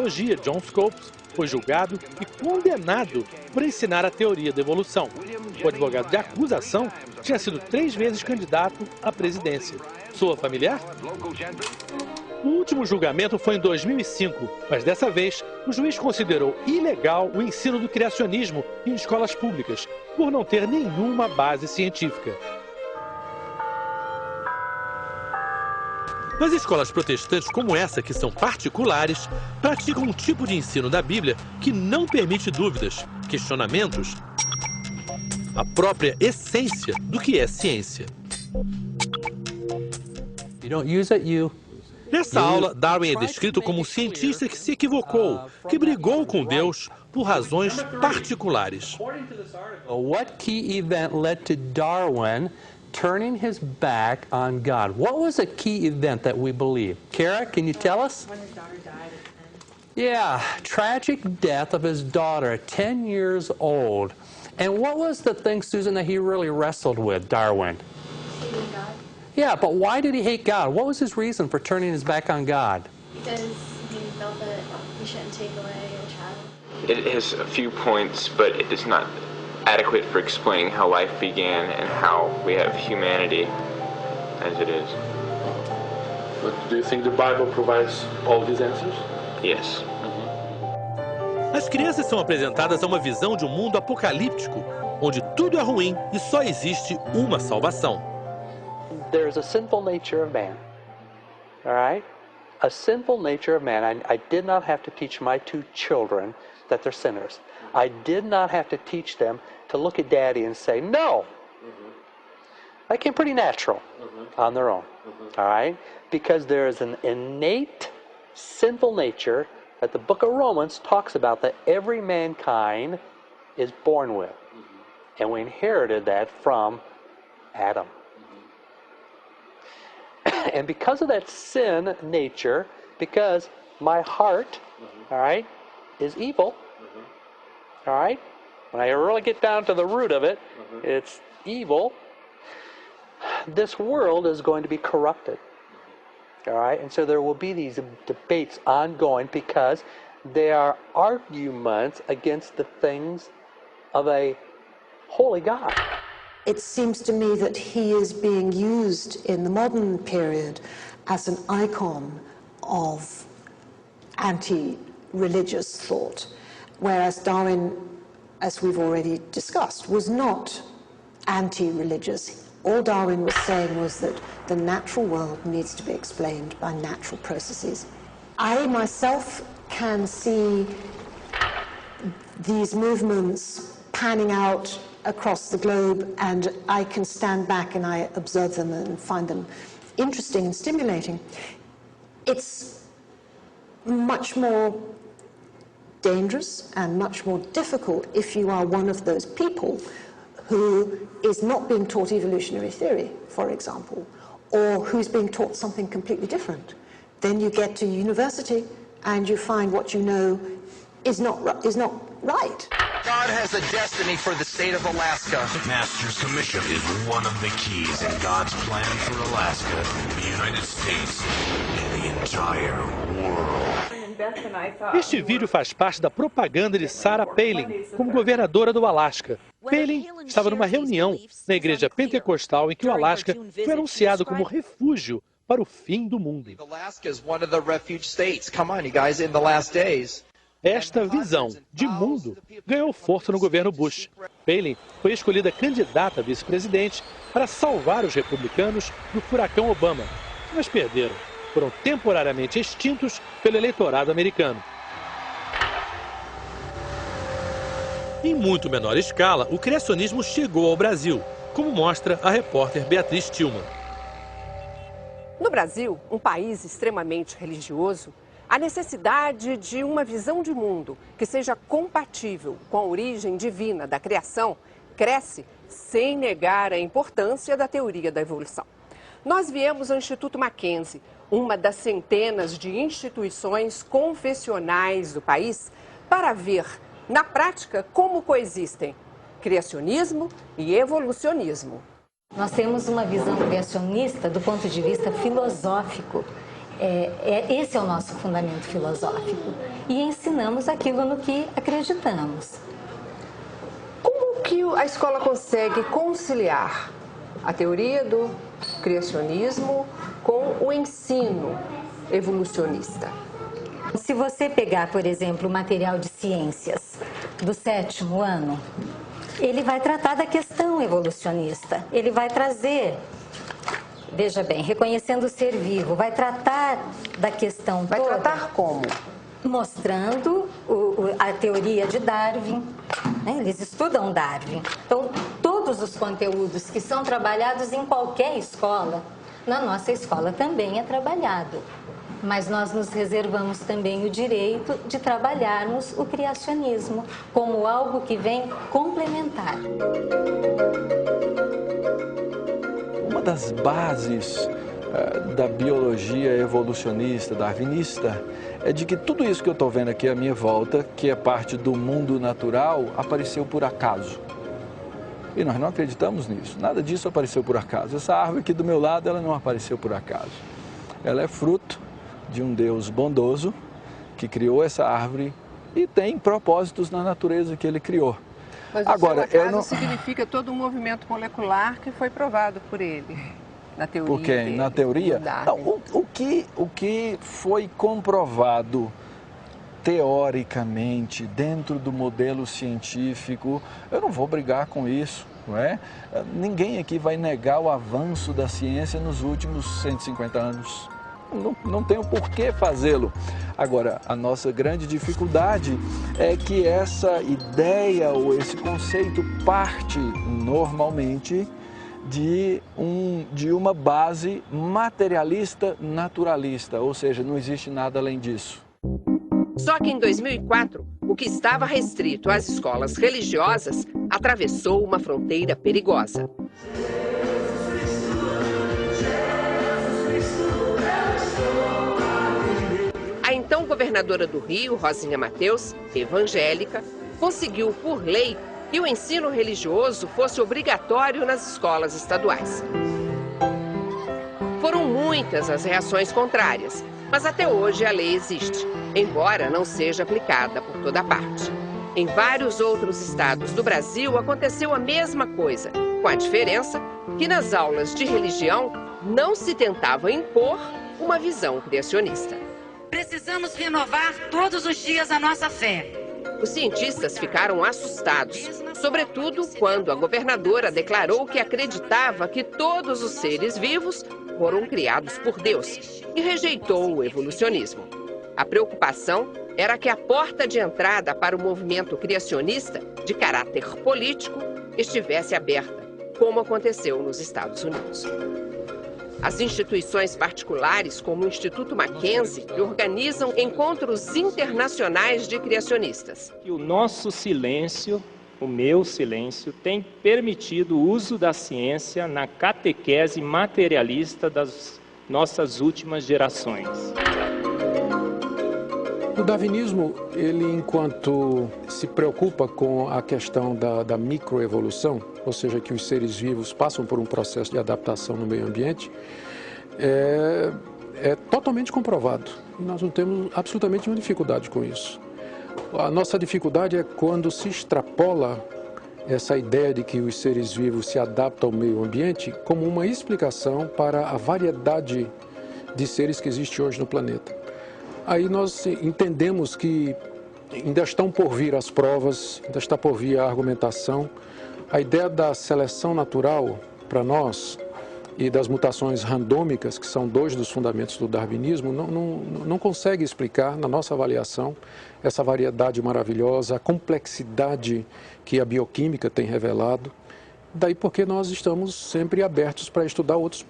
Biologia, John Scopes, foi julgado e condenado por ensinar a teoria da evolução. O advogado de acusação tinha sido 3 vezes candidato à presidência. Soa familiar? O último julgamento foi em 2005, mas dessa vez o juiz considerou ilegal o ensino do criacionismo em escolas públicas, por não ter nenhuma base científica. Mas escolas protestantes como essa, que são particulares, praticam um tipo de ensino da Bíblia que não permite dúvidas, questionamentos, a própria essência do que é ciência. Nessa aula, Darwin é descrito como um cientista que se equivocou, que brigou com Deus por razões particulares. What key event led to Darwin turning his back on God? What was a key event that we believe? Kara, can you tell us? When his daughter died at 10. Yeah, tragic death of his daughter at 10 years old. And what was the thing, Susan, that he really wrestled with, Darwin? Hating God. Yeah, but why did he hate God? What was his reason for turning his back on God? Because he felt that he shouldn't take away a child. It has a few points, but it is not adequate for explaining how life began and how we have humanity as it is. But do you think the Bible provides all these answers? Yes. As crianças são apresentadas a uma visão de um mundo apocalíptico, onde tudo é ruim e só existe uma salvação. There's a sinful nature of man, all right? A sinful nature of man. I did not have to teach my 2 children that they're sinners. I did not have to teach them to look at Daddy and say, no. That came pretty natural on their own, all right? Because there is an innate sinful nature that the book of Romans talks about that every mankind is born with. And we inherited that from Adam. And because of that sin nature, because my heart, all right, is evil, all right, when I really get down to the root of it, it's evil, this world is going to be corrupted, all right? And so there will be these debates ongoing because they are arguments against the things of a holy God. It seems to me that he is being used in the modern period as an icon of anti-religious thought, whereas Darwin, as we've already discussed, was not anti-religious. All Darwin was saying was that the natural world needs to be explained by natural processes. I myself can see these movements panning out across the globe, and I can stand back and I observe them and find them interesting and stimulating. It's much more dangerous and much more difficult if you are one of those people who is not being taught evolutionary theory, for example, or who's being taught something completely different. Then you get to university and you find what you know is not right. God has a destiny for the state of Alaska. Master's Commission is one of the keys in God's plan for Alaska, the United States, and the entire world. Este vídeo faz parte da propaganda de Sarah Palin como governadora do Alasca. Palin estava numa reunião na igreja pentecostal em que o Alasca foi anunciado como refúgio para o fim do mundo. Alaska is one of the refuge states. Come on, you guys, in the last days. Esta visão de mundo ganhou força no governo Bush. Palin foi escolhida candidata a vice-presidente para salvar os republicanos do furacão Obama, mas perderam. Foram temporariamente extintos pelo eleitorado americano. Em muito menor escala, o criacionismo chegou ao Brasil, como mostra a repórter Beatriz Tillman. No Brasil, um país extremamente religioso, a necessidade de uma visão de mundo que seja compatível com a origem divina da criação cresce sem negar a importância da teoria da evolução. Nós viemos ao Instituto Mackenzie, uma das centenas de instituições confessionais do país, para ver, na prática, como coexistem criacionismo e evolucionismo. Nós temos uma visão criacionista do ponto de vista filosófico. Esse é o nosso fundamento filosófico. E ensinamos aquilo no que acreditamos. Como que a escola consegue conciliar a teoria do criacionismo com o ensino evolucionista? Se você pegar, por exemplo, o material de ciências do 7º ano, ele vai tratar da questão evolucionista. Ele vai trazer, veja bem, reconhecendo o ser vivo, vai tratar da questão toda. Vai tratar como? Mostrando a teoria de Darwin, né? Eles estudam Darwin. Então, todos os conteúdos que são trabalhados em qualquer escola, na nossa escola também é trabalhado. Mas nós nos reservamos também o direito de trabalharmos o criacionismo como algo que vem complementar. Uma das bases da biologia evolucionista, darwinista, é de que tudo isso que eu estou vendo aqui à minha volta, que é parte do mundo natural, apareceu por acaso. E nós não acreditamos nisso. Nada disso apareceu por acaso. Essa árvore aqui do meu lado, ela não apareceu por acaso. Ela é fruto de um Deus bondoso que criou essa árvore e tem propósitos na natureza que ele criou. Mas agora, não significa todo um movimento molecular que foi provado por ele, na teoria. Porque na teoria, não, o que foi comprovado teoricamente dentro do modelo científico, eu não vou brigar com isso, não é? Ninguém aqui vai negar o avanço da ciência nos últimos 150 anos. Não tem o porquê fazê-lo. Agora, a nossa grande dificuldade é que essa ideia ou esse conceito parte normalmente de uma base materialista naturalista, ou seja, não existe nada além disso. Só que em 2004, o que estava restrito às escolas religiosas atravessou uma fronteira perigosa. A então governadora do Rio, Rosinha Mateus, evangélica, conseguiu por lei que o ensino religioso fosse obrigatório nas escolas estaduais. Foram muitas as reações contrárias, mas até hoje a lei existe, embora não seja aplicada por toda parte. Em vários outros estados do Brasil aconteceu a mesma coisa, com a diferença que nas aulas de religião não se tentava impor uma visão criacionista. Precisamos renovar todos os dias a nossa fé. Os cientistas ficaram assustados, sobretudo quando a governadora declarou que acreditava que todos os seres vivos foram criados por Deus e rejeitou o evolucionismo. A preocupação era que a porta de entrada para o movimento criacionista, de caráter político, estivesse aberta, como aconteceu nos Estados Unidos. As instituições particulares, como o Instituto Mackenzie, organizam encontros internacionais de criacionistas. O nosso silêncio, o meu silêncio, tem permitido o uso da ciência na catequese materialista das nossas últimas gerações. O darwinismo, ele enquanto se preocupa com a questão da microevolução, ou seja, que os seres vivos passam por um processo de adaptação no meio ambiente, é totalmente comprovado. Nós não temos absolutamente nenhuma dificuldade com isso. A nossa dificuldade é quando se extrapola essa ideia de que os seres vivos se adaptam ao meio ambiente como uma explicação para a variedade de seres que existe hoje no planeta. Aí nós entendemos que ainda estão por vir as provas, ainda está por vir a argumentação. A ideia da seleção natural, para nós, e das mutações randômicas, que são dois dos fundamentos do darwinismo, não consegue explicar, na nossa avaliação, essa variedade maravilhosa, a complexidade que a bioquímica tem revelado. Daí porque nós estamos sempre abertos para estudar outros